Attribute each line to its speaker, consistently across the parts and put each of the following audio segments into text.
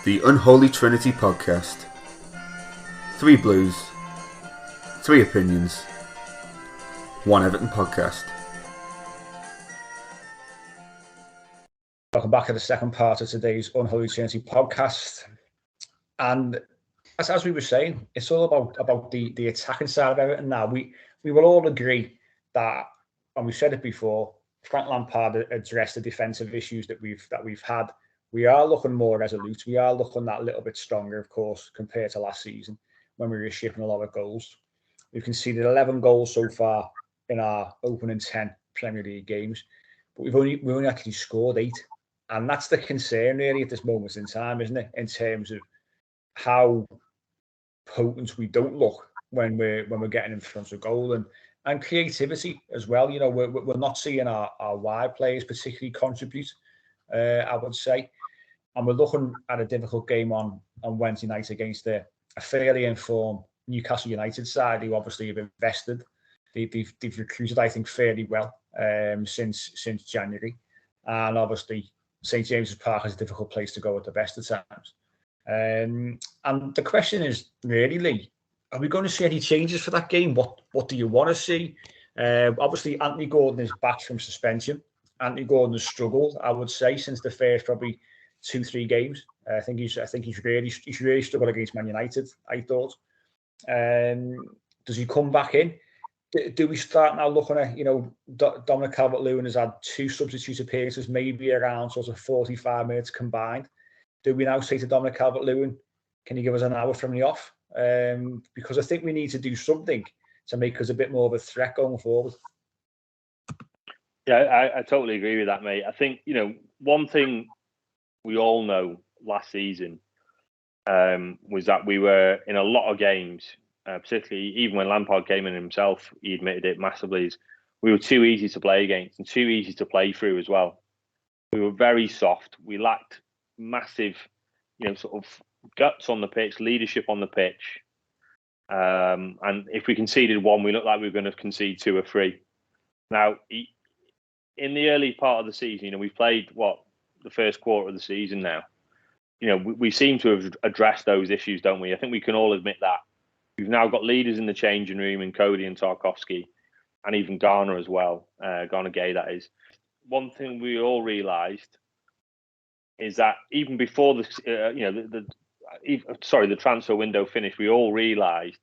Speaker 1: The Unholy Trinity Podcast. 3 Blues, 3 Opinions, 1 Everton Podcast.
Speaker 2: Welcome back to the second part of today's Unholy Trinity Podcast. And as we were saying, it's all about the attacking side of Everton now. We will all agree that, and we said it before, Frank Lampard addressed the defensive issues that we've had. We are looking more resolute. We are looking that little bit stronger, of course, compared to last season when we were shipping a lot of goals. We've conceded 11 goals so far in our opening 10 Premier League games, but we've only actually scored 8, and that's the concern really at this moment in time, isn't it? In terms of how potent we don't look when we're getting in front of goal, and creativity as well. You know, we're not seeing our wide players particularly contribute, I would say. And we're looking at a difficult game on Wednesday night against a fairly informed Newcastle United side, who obviously have invested. They've recruited, I think, fairly well since January. And obviously, St James's Park is a difficult place to go at the best of times. And the question is really, Lee, are we going to see any changes for that game? What do you want to see? Obviously, Anthony Gordon is back from suspension. Anthony Gordon has struggled, I would say, since the first probably 2-3 games. I think he's really struggled against Man United, I thought. Does he come back in? Do we start now looking at, Dominic Calvert-Lewin has had 2 substitute appearances, maybe around sort of 45 minutes combined. Do we now say to Dominic Calvert-Lewin, can you give us an hour from the off? Because I think we need to do something to make us a bit more of a threat going forward.
Speaker 3: Yeah, I totally agree with that, mate. I think, one thing we all know last season was that we were in a lot of games, particularly even when Lampard came in himself, he admitted it massively, is we were too easy to play against and too easy to play through as well. We were very soft. We lacked massive, sort of guts on the pitch, leadership on the pitch. And if we conceded 1, we looked like we were going to concede 2 or 3. Now, in the early part of the season, we've played, the first quarter of the season now. We seem to have addressed those issues, don't we? I think we can all admit that. We've now got leaders in the changing room in Cody and Tarkowski, and even Garner as well. Garner Gay, that is. One thing we all realised is that even before the transfer window finished, we all realised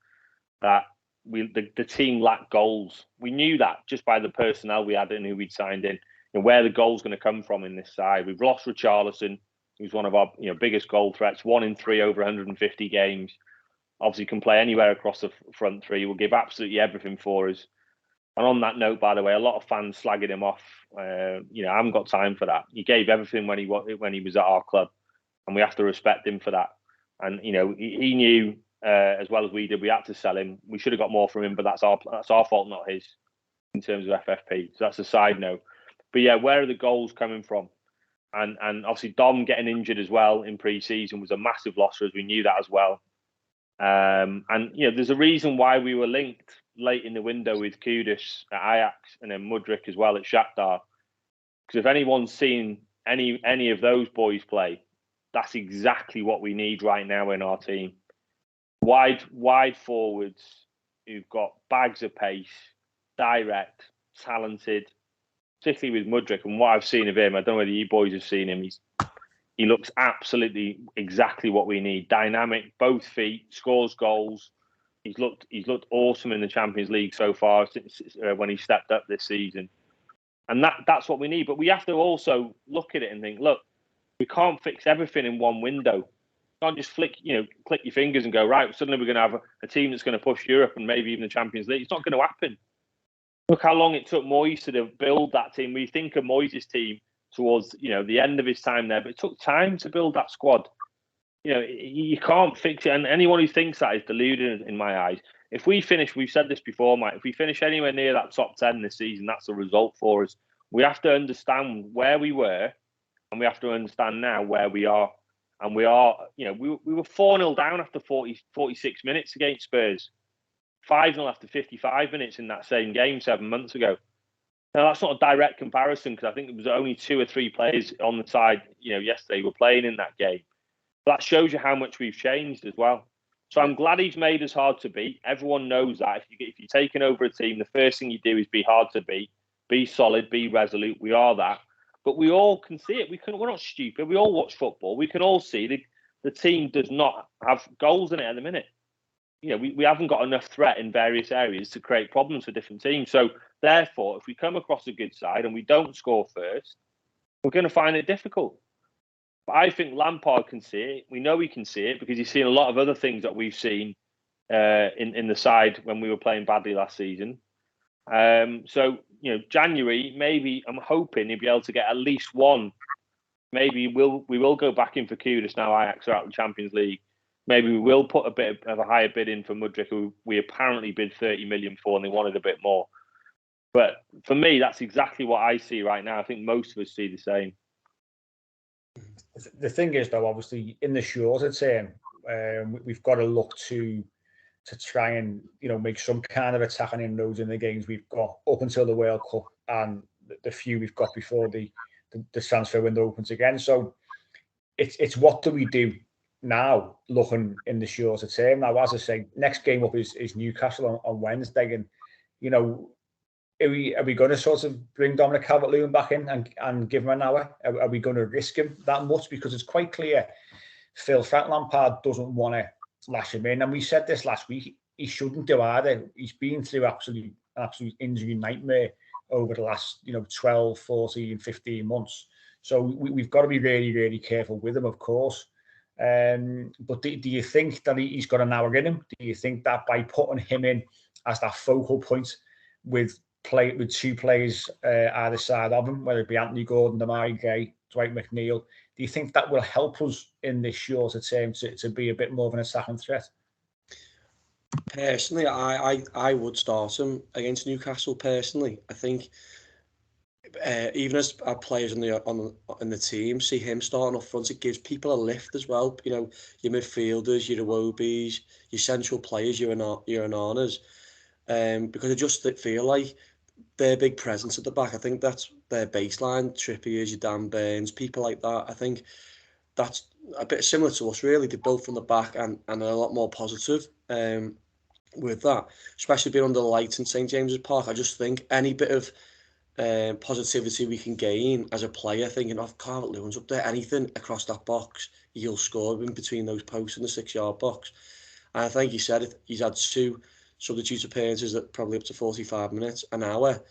Speaker 3: that the team lacked goals. We knew that just by the personnel we had and who we'd signed in, and where the goal's going to come from in this side. We've lost Richarlison, who's one of our biggest goal threats, 1 in 3 over 150 games. Obviously can play anywhere across the front three. Will give absolutely everything for us. And on that note, by the way, a lot of fans slagging him off. I haven't got time for that. He gave everything when he was at our club, and we have to respect him for that. And he knew as well as we did, we had to sell him. We should have got more from him, but that's our fault, not his, in terms of FFP. So that's a side note. But yeah, where are the goals coming from? And obviously Dom getting injured as well in pre-season was a massive loss for us. We knew that as well. And there's a reason why we were linked late in the window with Kudus at Ajax and then Mudryk as well at Shakhtar. Because if anyone's seen any of those boys play, that's exactly what we need right now in our team. Wide forwards who've got bags of pace, direct, talented, particularly with Mudryk. And what I've seen of him, I don't know whether you boys have seen him, he looks absolutely exactly what we need. Dynamic, both feet, scores goals. He's looked awesome in the Champions League so far since when he stepped up this season. And that's what we need. But we have to also look at it and think, look, we can't fix everything in one window. You can't just click your fingers and go, right, suddenly we're going to have a team that's going to push Europe and maybe even the Champions League. It's not going to happen. Look how long it took Moyes to build that team. We think of Moyes' team towards the end of his time there, but it took time to build that squad. You can't fix it, and anyone who thinks that is deluded in my eyes. If we finish, we've said this before, Mike, if we finish anywhere near that top 10 this season, that's the result for us. We have to understand where we were, and we have to understand now where we are. And we are, we were 4-0 down after 46 minutes against Spurs. 5-0 after 55 minutes in that same game 7 months ago. Now, that's not a direct comparison because I think there was only 2 or 3 players on the side, yesterday who were playing in that game. That shows you how much we've changed as well. So I'm glad he's made us hard to beat. Everyone knows that if you're taking over a team, the first thing you do is be hard to beat, be solid, be resolute. We are that. But we all can see it. We're not stupid. We all watch football. We can all see the team does not have goals in it at the minute. We haven't got enough threat in various areas to create problems for different teams. So therefore, if we come across a good side and we don't score first, we're going to find it difficult. But I think Lampard can see it. We know he can see it because he's seen a lot of other things that we've seen in the side when we were playing badly last season. So January, maybe I'm hoping he'll be able to get at least one. Maybe we will go back in for Kudus now Ajax are out of the Champions League. Maybe we will put a bit of a higher bid in for Mudryk, who we apparently bid 30 million for, and they wanted a bit more. But for me, that's exactly what I see right now. I think most of us see the same.
Speaker 2: The thing is, though, obviously in the shorter term, we've got to look to try and make some kind of attacking inroads in the games we've got up until the World Cup and the few we've got before the transfer window opens again. So it's what do we do now, looking in the shorter term. Now, as I say, next game up is Newcastle on Wednesday, and are we going to sort of bring Dominic Calvert-Lewin back in and give him an hour? Are we going to risk him that much? Because it's quite clear Frank Lampard doesn't want to lash him in. And we said this last week, he shouldn't do either. He's been through absolute injury nightmare over the last 12, 14, 15 months. So we've got to be really, really careful with him, of course. But do you think that he's got an hour in him? Do you think that by putting him in as that focal point with two players either side of him, whether it be Anthony Gordon, Damari Gray, Dwight McNeil, do you think that will help us in this shorter term to be a bit more of an attacking threat?
Speaker 4: Personally, I would start him against Newcastle. Personally, I think even as our players in the team see him starting up front, it gives people a lift as well. Your midfielders, your Iwobies, your central players, your Onanas, because I just feel like their big presence at the back. I think that's their baseline. Trippier's, your Dan Burns, people like that. I think that's a bit similar to us, really. They're both from the back and a lot more positive with that, especially being under the lights in St James's Park. I just think any bit of positivity we can gain as a player, thinking of Calvert-Lewin's up there, anything across that box, he'll score in between those posts in the 6-yard box. And I think he said it, he's had 2 substitute appearances at probably up to 45 minutes, an hour.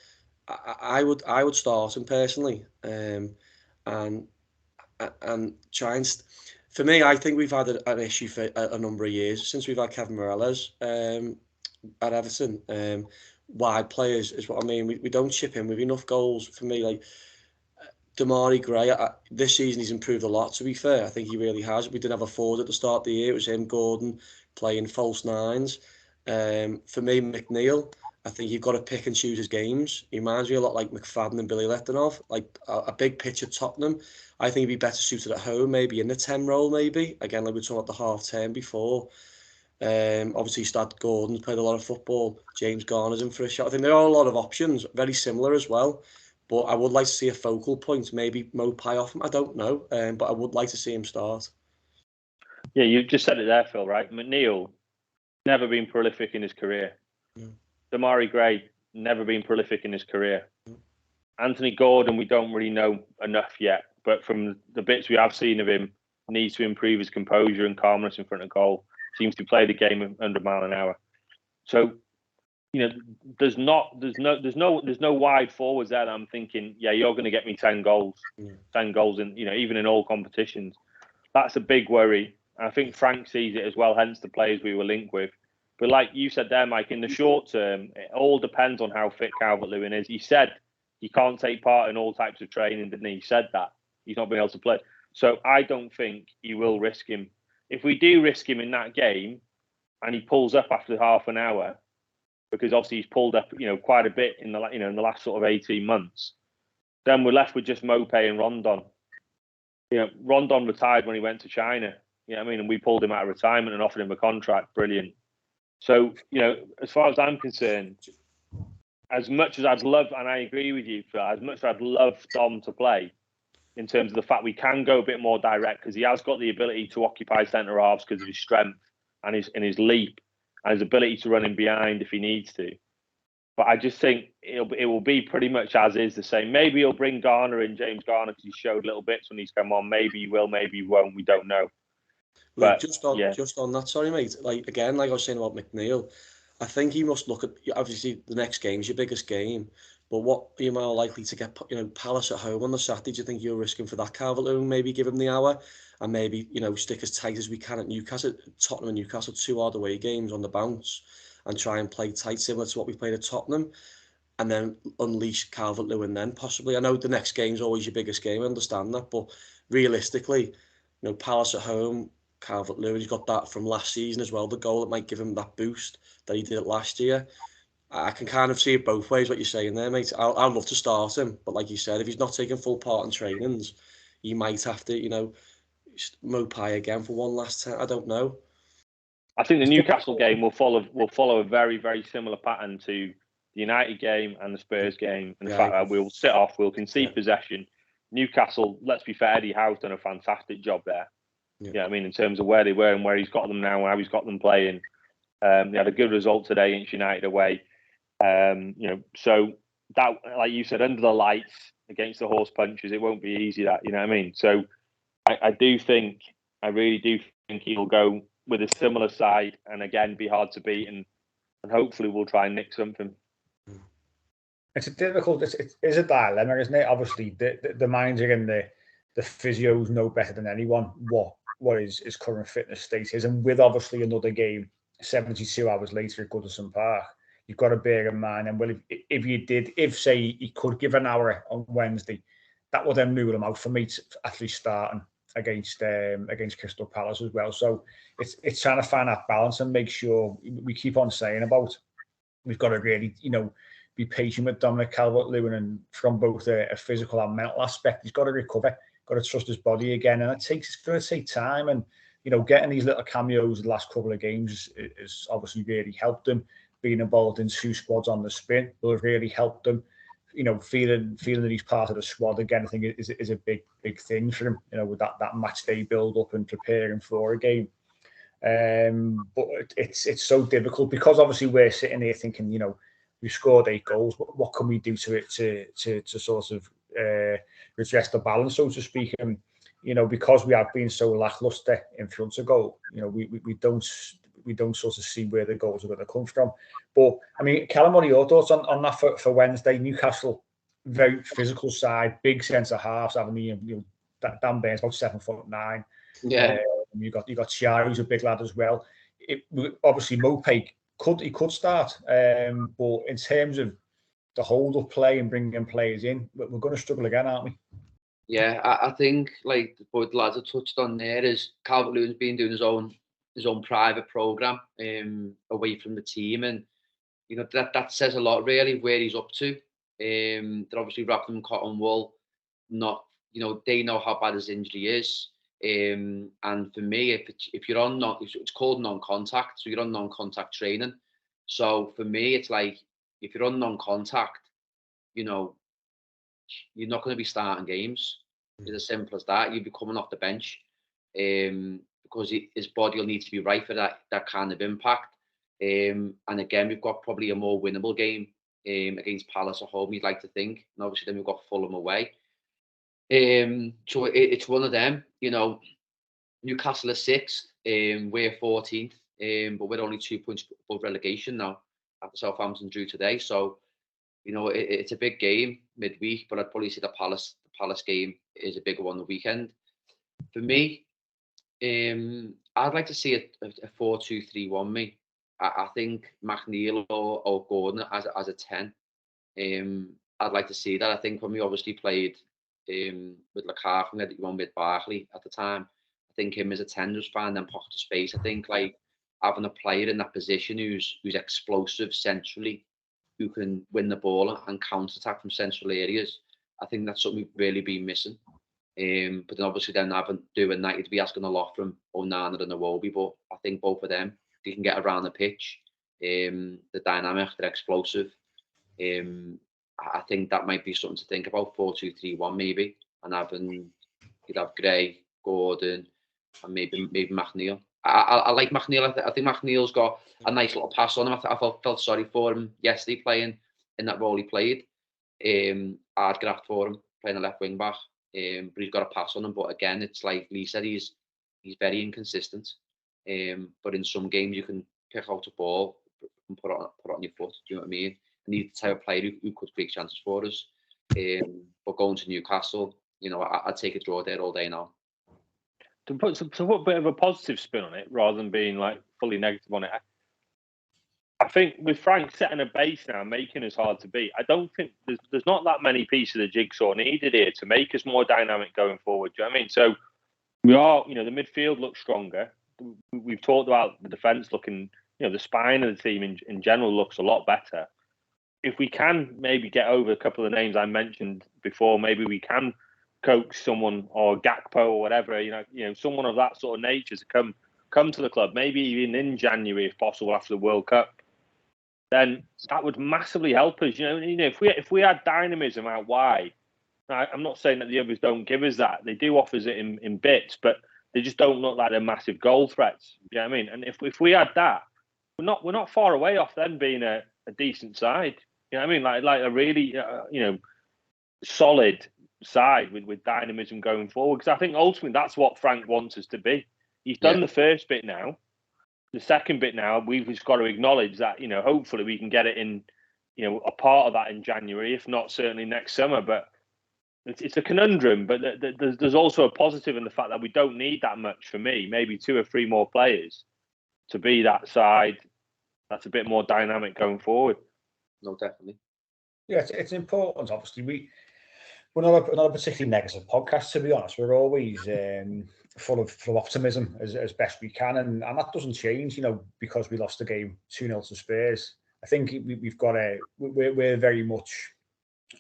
Speaker 4: I would start him personally, and try and. For me, I think we've had an issue for a number of years since we've had Kevin Morales at Everton. Wide players is what I mean. We don't chip in with enough goals. For me, like Damari Gray, this season he's improved a lot. To be fair, I think he really has. We didn't have a forward at the start of the year. It was him, Gordon, playing false nines. For me, McNeil, I think you've got to pick and choose his games. He reminds me a lot like McFadden and Billy Lettonov, like a big pitch at Tottenham. I think he'd be better suited at home, maybe in the 10 role, maybe. Again, like we were talking about the half-term before. Obviously, Gordon's played a lot of football. James Garner's in for a shot. I think there are a lot of options, very similar as well. But I would like to see a focal point, maybe Mopai off him. I don't know, but I would like to see him start.
Speaker 3: Yeah, you just said it there, Phil, right? McNeil, never been prolific in his career. Damari Gray, never been prolific in his career. Anthony Gordon, we don't really know enough yet. But from the bits we have seen of him, needs to improve his composure and calmness in front of goal. Seems to play the game under a mile an hour. So, there's no wide forwards there that I'm thinking, yeah, you're going to get me 10 goals, 10 goals in, even in all competitions. That's a big worry. I think Frank sees it as well, hence the players we were linked with. But like you said there, Mike, in the short term, it all depends on how fit Calvert-Lewin is. He said he can't take part in all types of training, didn't he? He said that. He's not been able to play. So I don't think he will risk him. If we do risk him in that game and he pulls up after half an hour, because obviously he's pulled up, quite a bit in the last sort of 18 months, then we're left with just Mopé and Rondon. Rondon retired when he went to China. And we pulled him out of retirement and offered him a contract. Brilliant. So, as far as I'm concerned, as much as I'd love, and I agree with you, Phil, as much as I'd love Dom to play, in terms of the fact we can go a bit more direct because he has got the ability to occupy centre halves because of his strength and his leap and his ability to run in behind if he needs to. But I just think it will be pretty much as is the same. Maybe he'll bring Garner in, James Garner, because he showed little bits when he's come on. Maybe he will, maybe he won't. We don't know.
Speaker 4: But just on that, sorry, mate. Like again, like I was saying about McNeil, I think he must look at, obviously the next game's your biggest game, but what are you more likely to get? Palace at home on the Saturday. Do you think you're risking for that Calvert-Lewin? Maybe give him the hour, and maybe stick as tight as we can at Newcastle, Tottenham and Newcastle, 2 hard away games on the bounce, and try and play tight similar to what we played at Tottenham, and then unleash Calvert-Lewin. Then possibly, I know the next game's always your biggest game. I understand that, but realistically, Palace at home. Calvert-Lewin, he's got that from last season as well, the goal that might give him that boost that he did last year. I can kind of see it both ways, what you're saying there, mate. I'd love to start him, but like you said, if he's not taking full part in trainings, he might have to, Mopai again for one last time. I don't know.
Speaker 3: I think the Newcastle game will follow a very, very similar pattern to the United game and the Spurs game, and the fact that we'll sit off, we'll concede possession. Newcastle, let's be fair, Eddie Howe's done a fantastic job there. Yeah, I mean, in terms of where they were and where he's got them now, and how he's got them playing. They had a good result today against United away. So that, like you said, under the lights against the horse punches, it won't be easy. That, you know what I mean? So I really do think he'll go with a similar side, and again be hard to beat, and hopefully we'll try and nick something.
Speaker 2: It's a difficult. It is a dilemma, isn't it? Obviously, the manager and the physios know better than anyone what his current fitness state is, and with obviously another game 72 hours later at Goodison Park, you've got to bear in mind. And well, if say he could give an hour on Wednesday, that will then rule him out for me to actually starting against Crystal Palace as well. So it's trying to find that balance and make sure we keep on saying about we've got to really be patient with Dominic Calvert-Lewin, and from both a physical and mental aspect, he's got to recover. Got to trust his body again, and it's going to take time. And getting these little cameos the last couple of games has obviously really helped him. Being involved in 2 squads on the spin will have really helped him. Feeling that he's part of the squad again, I think is a big thing for him. With that match day build up and preparing for a game. But it's so difficult because obviously we're sitting here thinking, we scored 8 goals. What can we do to it to sort of redress the balance, so to speak? And because we have been so lackluster in front of goal, we don't sort of see where the goals are going to come from. But I mean, Callum, what are your thoughts on that for Wednesday? Newcastle, very physical side, big centre halves. Having Dan Burns about 7'9".
Speaker 5: Yeah,
Speaker 2: you got Chia, who's a big lad as well. Obviously Mopai could start, but in terms of the hold-up play and bringing players in, we're going to struggle again, aren't we?
Speaker 5: Yeah, I think like both lads have touched on there is Calvert-Lewin's been doing his own private program away from the team, and that says a lot really where he's up to. They're obviously wrapped him in cotton wool. Not they know how bad his injury is. And for me, if you're on it's called non-contact, so you're on non-contact training. So for me, it's like if you're on non-contact, you're not going to be starting games. It's as simple as that. You'll be coming off the bench, because his body will need to be right for that kind of impact. And again, we've got probably a more winnable game against Palace at home, you'd like to think, and obviously then we've got Fulham away. So it's one of them. Newcastle are 6th, we're 14th, but we're only 2 points above relegation now after Southampton drew today. So it's a big game midweek, but I'd probably say the Palace game is a bigger one the weekend. For me, I'd like to see a 4-2-3-1. Me, I think McNeil or Gordon as a 10. I'd like to see that. I think when we obviously played with Lukaku, we had one with Barkley at the time. I think him as a 10 was fine. Then pocket of space. I think like having a player in that position who's explosive centrally, who can win the ball and counter-attack from central areas. I think that's something we've really been missing. But then obviously doing that, you'd be asking a lot from Onana and Iwobi, but I think both of them, they can get around the pitch. The dynamic, they're explosive. I think that might be something to think about, 4-2-3-1 maybe. and you'd have Gray, Gordon, and maybe McNeil. I like McNeil. I think McNeil's got a nice little pass on him. I felt sorry for him yesterday playing in that role he played. Hard graft for him playing a left wing back. But he's got a pass on him. But again, it's like Lee said, he's very inconsistent. But in some games you can pick out a ball and put it on your foot. Do you know what I mean? And he's the type of player who could create chances for us. But going to Newcastle, I'd take a draw there all day now.
Speaker 3: To put a bit of a positive spin on it, rather than being like fully negative on it, I think with Frank setting a base now, making us hard to beat, I don't think there's not that many pieces of the jigsaw needed here to make us more dynamic going forward. Do you know what I mean? So we are, the midfield looks stronger. We've talked about the defence looking, the spine of the team in general looks a lot better. If we can maybe get over a couple of the names I mentioned before, maybe we can coax someone or Gakpo or whatever, someone of that sort of nature to come to the club, maybe even in January if possible after the World Cup, then that would massively help us. If we had dynamism out wide, I'm not saying that the others don't give us that. They do offer it in bits, but they just don't look like they're massive goal threats. You know what I mean? And if we had that, we're not far away off them being a decent side. You know what I mean? Like a really solid side with dynamism going forward. Because I think ultimately that's what Frank wants us to be. He's done the first bit now. The second bit now, we've just got to acknowledge that, hopefully we can get it in, a part of that in January, if not certainly next summer. But it's a conundrum. But there's also a positive in the fact that we don't need that much for me, maybe 2 or 3 more players to be that side that's a bit more dynamic going forward.
Speaker 5: No, definitely.
Speaker 2: Yeah, it's important. Obviously, we're not a particularly negative podcast, to be honest. We're always full of optimism as best we can, and that doesn't change, because we lost the game 2-0 to Spurs. I think we're very much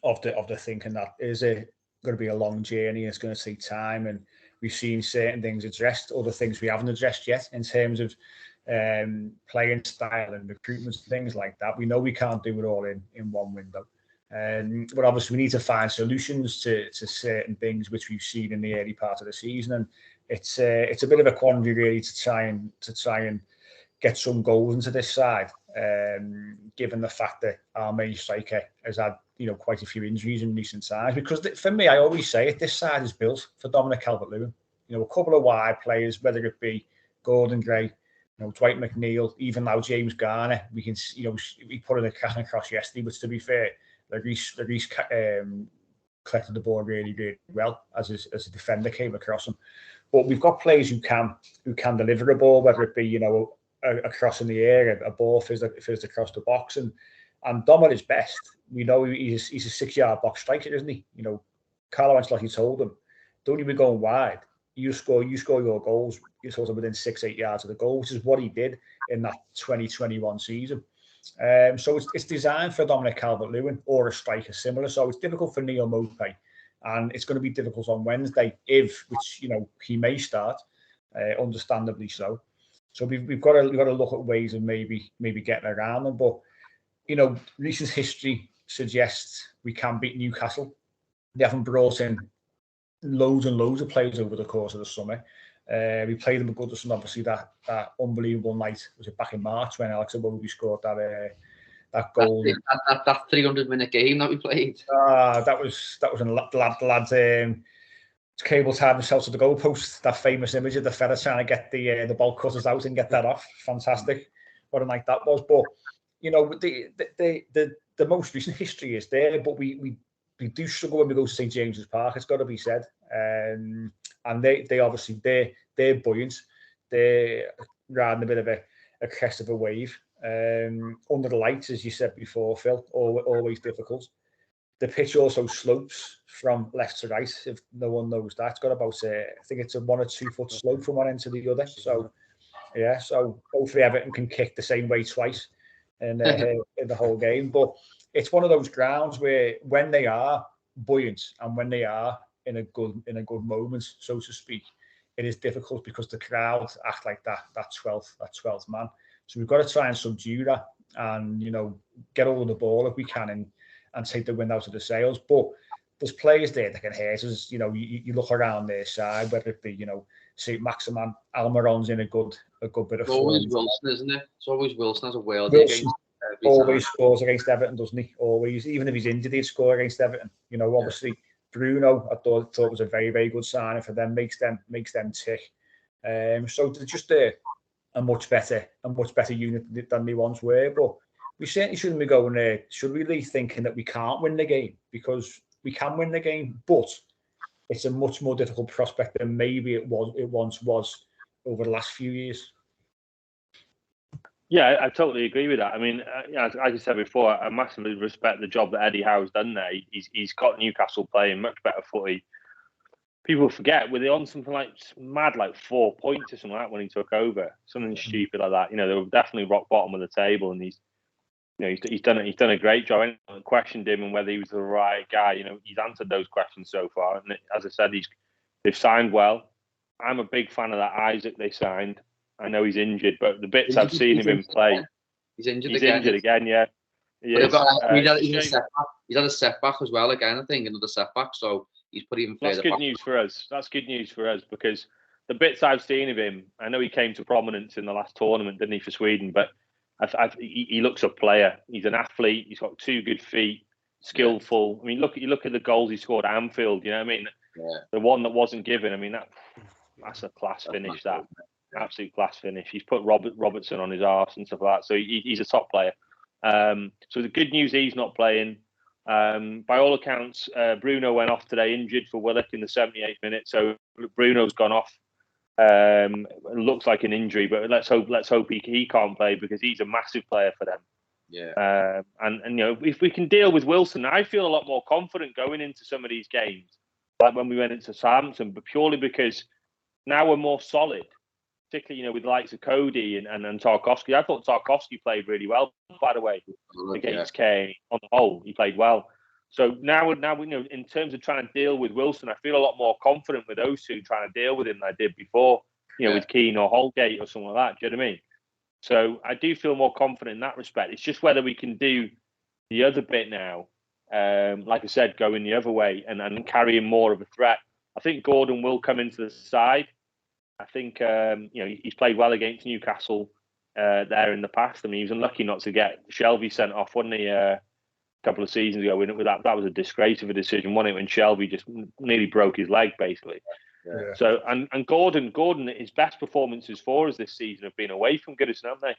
Speaker 2: of the thinking that is going to be a long journey. It's going to take time, and we've seen certain things addressed, other things we haven't addressed yet in terms of playing style and recruitment, things like that. We know we can't do it all in one window. But obviously we need to find solutions to certain things which we've seen in the early part of the season, and it's a bit of a quandary really to try and get some goals into this side, given the fact that our main striker has had quite a few injuries in recent times. Because for me, I always say it, this side is built for Dominic Calvert-Lewin. A couple of wide players, whether it be Gordon Gray, Dwight McNeil, even now James Garner. We can we put in a cat across yesterday, but to be fair, Reece collected the ball really, really well as a defender came across him. But we've got players who can deliver a ball, whether it be a cross in the air, a ball fizzed across the box, and Dom at his best. We know he's a 6-yard box striker, isn't he? Callum Ancelotti told him, don't even be going wide. You score your goals. You sort of within 6-8 yards of the goal, which is what he did in that 2021 season. So it's designed for Dominic Calvert-Lewin or a striker similar. So it's difficult for Neal Maupay, and it's going to be difficult on Wednesday which he may start, understandably so. So we've got to look at ways of maybe getting around them. But recent history suggests we can beat Newcastle. They haven't brought in loads and loads of players over the course of the summer. We played them at Goodison, obviously that unbelievable night. Was it back in March when Alex Iwobi scored that goal?
Speaker 5: That 300-minute game that we played.
Speaker 2: That was when lad cable tied himself to the goalpost. That famous image of the fella trying to get the ball cutters out and get that off. Fantastic. What a night that was. But the most recent history is there, but we do struggle when we go to St James's Park. It's got to be said. And they obviously they're buoyant. They're riding a bit of a crest of a wave. Under the lights, as you said before, Phill, always difficult. The pitch also slopes from left to right. If no one knows that, it's got about I think it's a 1 or 2 foot slope from one end to the other. So yeah, so hopefully Everton can kick the same way twice in the whole game. But it's one of those grounds where when they are buoyant and when they are in a good moment, so to speak, it is difficult because the crowd act like that 12th man. So we've got to try and subdue that and get hold of the ball if we can and take the wind out of the sails. But there's players there that can hurt us. You know, you look around their side, whether it be, you know, St. Maximan, Almiron's in a good bit of
Speaker 5: form. Always Wilson, isn't it? It's always Wilson as a worldie against.
Speaker 2: Always scores against Everton, doesn't he? Always, even if he's injured, he'd score against Everton. You know, obviously Bruno, I thought was a very, very good signing for them. Makes them tick. So they're just a much better unit than they once were. But we certainly shouldn't be going there. Should we be thinking that we can't win the game? Because we can win the game, but it's a much more difficult prospect than maybe it once was over the last few years.
Speaker 3: Yeah, I totally agree with that. I mean, as I said before, I massively respect the job that Eddie Howe's done there. He's got Newcastle playing much better footy. People forget, were they on something like 4 points or something like that when he took over? Something stupid like that. You know, they were definitely rock bottom of the table, and he's done a great job. I questioned him and whether he was the right guy. You know, he's answered those questions so far, and as I said, they've signed well. I'm a big fan of that Isaac they signed. I know he's injured, but the bits I've seen him in play,
Speaker 5: he's injured
Speaker 3: again. Yeah,
Speaker 5: he's had a setback as well again. I think another setback, so he's put even further.
Speaker 3: That's good news for us. That's good news for us because the bits I've seen of him, I know he came to prominence in the last tournament, didn't he, for Sweden? But he looks a player. He's an athlete. He's got 2 good feet, skillful. I mean, look at the goals he scored at Anfield. You know what I mean? Yeah. The one that wasn't given. I mean, that's a class finish. That. Absolute class finish. He's put Robertson on his arse and stuff like that. So he's a top player. So the good news, he's not playing. By all accounts, Bruno went off today injured for Willock in the 78th minute. So Bruno's gone off. It looks like an injury, but let's hope he can't play because he's a massive player for them.
Speaker 5: Yeah.
Speaker 3: And you know, if we can deal with Wilson, I feel a lot more confident going into some of these games, like when we went into Southampton, but purely because now we're more solid. Particularly, you know, with the likes of Cody and Tarkowski. I thought Tarkowski played really well, by the way, against Kane. On the whole, he played well. So now we know, in terms of trying to deal with Wilson, I feel a lot more confident with those two trying to deal with him than I did before, you know, with Keane or Holgate or something like that. Do you know what I mean? So I do feel more confident in that respect. It's just whether we can do the other bit now, like I said, going the other way and carrying more of a threat. I think Gordon will come into the side. I think he's played well against Newcastle there in the past. I mean, he was unlucky not to get Shelby sent off, wasn't he? A couple of seasons ago, that was a disgrace of a decision, wasn't it? When Shelby just nearly broke his leg, basically. Yeah. So and Gordon, his best performances for us this season have been away from Goodison, haven't they?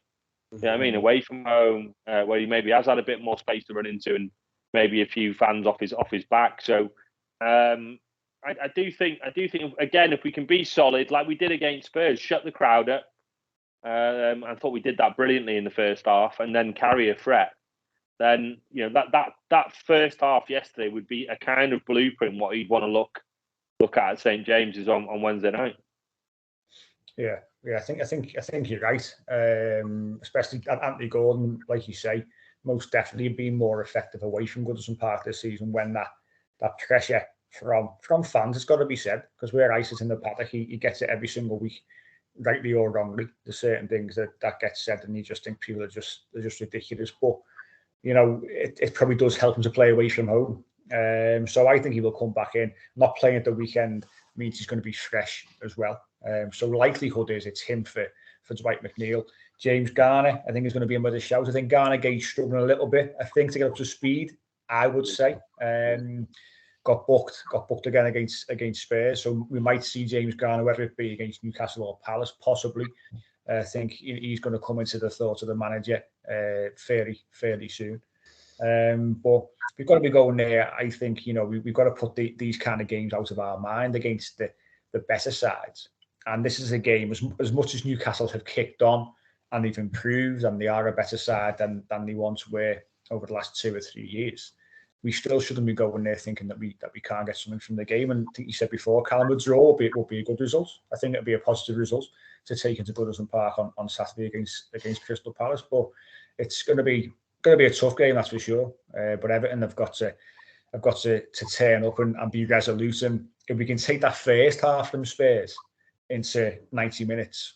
Speaker 3: You know what I mean? Away from home, where he maybe has had a bit more space to run into, and maybe a few fans off his back. So. I do think again, if we can be solid like we did against Spurs, shut the crowd up. I thought we did that brilliantly in the first half, and then carry a threat. Then you know that first half yesterday would be a kind of blueprint what you'd want to look at St. James's on Wednesday night.
Speaker 2: Yeah, I think you're right. Especially Anthony Gordon, like you say, most definitely being more effective away from Goodison Park this season when that pressure from fans, it's got to be said, because we're ISIS in the paddock, he gets it every single week, rightly or wrongly. There's certain things that gets said and you just think people are just ridiculous, but you know, it probably does help him to play away from home. So I think he will come back in. Not playing at the weekend means he's going to be fresh as well. So likelihood is it's him for Dwight McNeil. James Garner, I think, is going to be another shout. I think Garner Gate's struggling a little bit, I think, to get up to speed, I would say. Got booked again against Spurs, so we might see James Garner, whether it be against Newcastle or Palace, possibly. I think he's going to come into the thoughts of the manager fairly soon. But we've got to be going there. I think, you know, we've got to put these kind of games out of our mind against the better sides. And this is a game, as much as Newcastle have kicked on and they've improved and they are a better side than they once were over the last 2 or 3 years, we still shouldn't be going there thinking that we can't get something from the game. And I think you said before, Callum, a draw will be a good result. I think it'll be a positive result to take into Goodison Park on Saturday against Crystal Palace. But it's going to be a tough game, that's for sure. But Everton have got to turn up and be resolute. And if we can take that first half from Spurs into 90 minutes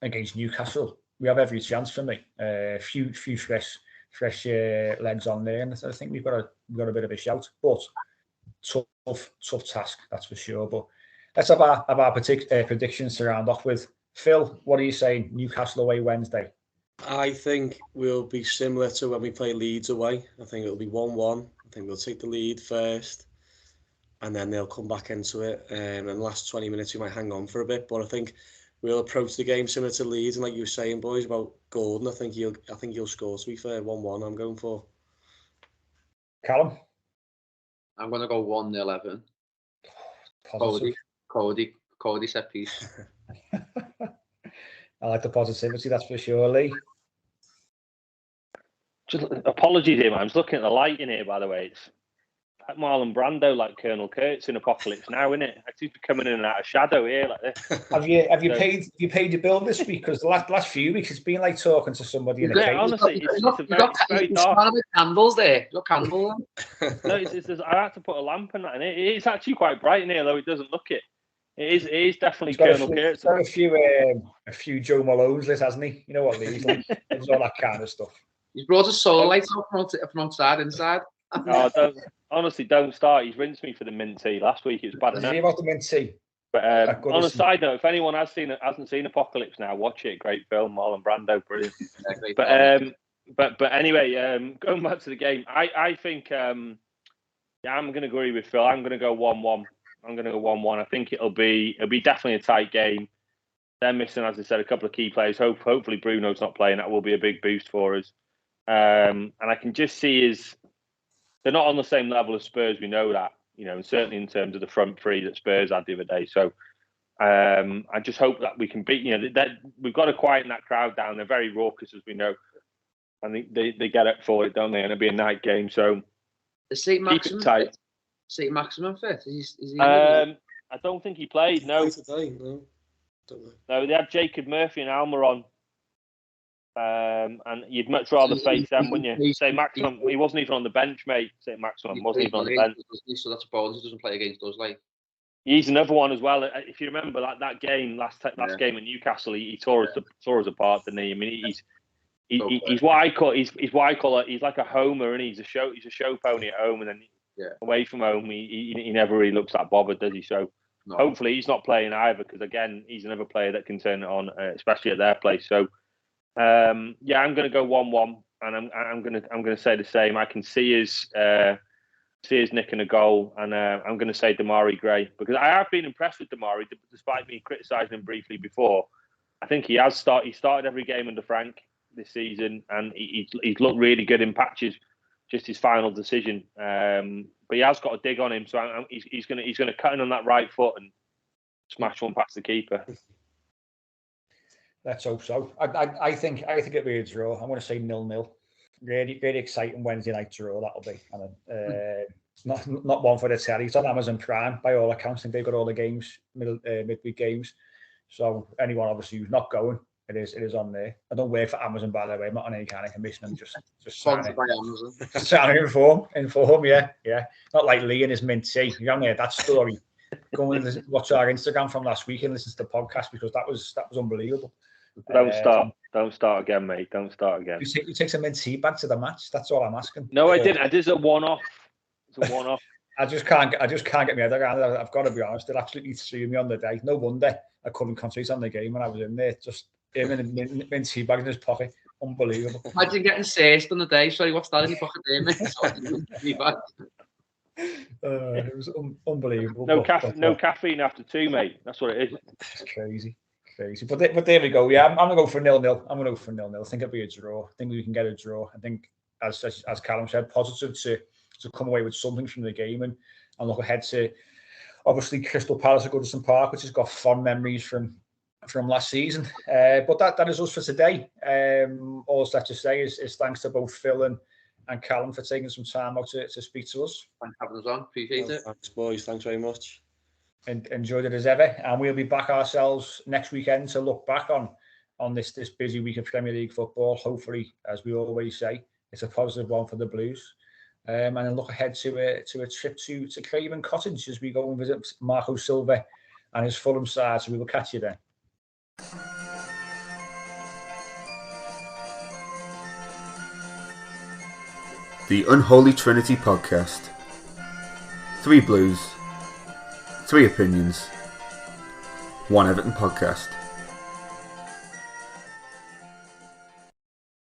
Speaker 2: against Newcastle, we have every chance for me. Few fresh legs on there, and I think we've got a bit of a shout. But tough task, that's for sure. But let's have our predictions to round off with. Phil, what are you saying? Newcastle away Wednesday.
Speaker 4: I think we'll be similar to when we play Leeds away. I think it'll be 1-1. I think we'll take the lead first, and then they'll come back into it. In the last 20 minutes, we might hang on for a bit, but I think we'll approach the game similar to Leeds. And like you were saying, boys, about Gordon, I think he'll score. To be fair, 1-1. I'm going for.
Speaker 2: Callum,
Speaker 5: I'm going to go 1-0 Everton. Cody set piece.
Speaker 2: I like the positivity, that's for sure. Lee?
Speaker 3: Just apologies here, man. I'm just looking at the light in here, by the way. It's like Marlon Brando, like Colonel Kurtz in Apocalypse Now, isn't it? He's coming in and out of shadow here like this.
Speaker 2: Have you paid your bill this week? Because the last few weeks it's been like talking to somebody in a cave.
Speaker 3: Honestly, it's very dark.
Speaker 5: There's candles there. Got candles.
Speaker 3: No, I had to put a lamp in that, and it's actually quite bright in here, though it doesn't look it. It is definitely Colonel Kurtz.
Speaker 2: He's got a few Joe Malone's list, hasn't he? You know what Lee's like. There's all that kind of stuff.
Speaker 5: He's brought a solar light from outside inside.
Speaker 3: Oh, don't start. He's rinsed me for the mint tea last week. It was bad enough.
Speaker 2: About the mint tea.
Speaker 3: But on a side note, if anyone hasn't seen Apocalypse Now, watch it. Great film, Marlon Brando, brilliant. But anyway, going back to the game, I think I'm going to agree with Phil. I'm going to go 1-1. I think it'll be definitely a tight game. They're missing, as I said, a couple of key players. Hopefully Bruno's not playing. That will be a big boost for us. And I can just see they're not on the same level as Spurs. We know that, and certainly in terms of the front three that Spurs had the other day. So I just hope that we can beat. We've got to quieten that crowd down. They're very raucous, as we know. I think they get up for it, don't they? And it'll be a night game. So keep it tight.
Speaker 5: St. Maximum fit? Is he
Speaker 3: I don't think he played. No.
Speaker 4: No,
Speaker 3: they had Jacob Murphy and Almer on. And you'd much rather face them, wouldn't you? St. Maximum, he wasn't even on the bench, mate. St. Maximum wasn't even on the bench.
Speaker 5: So that's a bonus. He doesn't play against us, like.
Speaker 3: He's another one as well. If you remember that game, last game at Newcastle, he tore us apart, didn't he? I mean, he's what I call he's like a homer, and he's a show pony at home, and then away from home, he never really looks that bothered, does he? So hopefully he's not playing either, because again, he's another player that can turn it on, especially at their place. So I'm going to go 1-1, and I'm going to say the same. I can see us nicking a goal, and I'm going to say Damari Gray, because I have been impressed with Damari, despite me criticising him briefly before. I think he started every game under Frank this season, and he's looked really good in patches. Just his final decision, but he has got a dig on him, so he's going to cut in on that right foot and smash one past the keeper.
Speaker 2: Let's hope so. I think it'll be a draw. I'm going to say 0-0. Really, really exciting Wednesday night draw that'll be. And not one for the telly. It's on Amazon Prime by all accounts. I think they've got all the games, midweek games. So anyone obviously who's not going, it is on there. I don't work for Amazon, by the way. I'm not on any kind of commission. I'm just
Speaker 5: sponsored by Amazon.
Speaker 2: Just trying to inform. Yeah. Not like Lee and his mint tea. You haven't heard that story. Go and watch our Instagram from last week and listen to the podcast, because that was unbelievable.
Speaker 3: Don't start again, mate. Don't start again.
Speaker 2: You take some mint tea back to the match. That's all I'm asking.
Speaker 3: No, I didn't. I did a one-off. It's a one-off.
Speaker 2: I just can't get my head around it. I've got to be honest. It absolutely threw me on the day. No wonder I couldn't concentrate on the game when I was in there. Just him and a mint tea bag in his pocket. Unbelievable.
Speaker 5: Imagine getting searched on the day. Sorry, what's that in your pocket there, mate?
Speaker 2: It was unbelievable.
Speaker 3: No caffeine after 2, mate. That's what it is.
Speaker 2: It's crazy. But there we go. Yeah, I'm going to go for 0-0. I think it'll be a draw. I think we can get a draw. I think, as Callum said, positive to come away with something from the game and look ahead to, obviously, Crystal Palace at Goodison Park, which has got fond memories from last season. But that is us for today. All that's to say is thanks to both Phil and Callum for taking some time out to speak to us.
Speaker 5: Thanks for having us on. Appreciate it.
Speaker 4: Thanks, boys. Thanks very much.
Speaker 2: And enjoyed it as ever. And we'll be back ourselves next weekend to look back on this busy week of Premier League football. Hopefully, as we always say, it's a positive one for the Blues. And then look ahead to a trip to Craven Cottage as we go and visit Marco Silva and his Fulham side. So we will catch you then.
Speaker 1: The Unholy Trinity Podcast. 3 Blues, 3 opinions, 1 Everton podcast.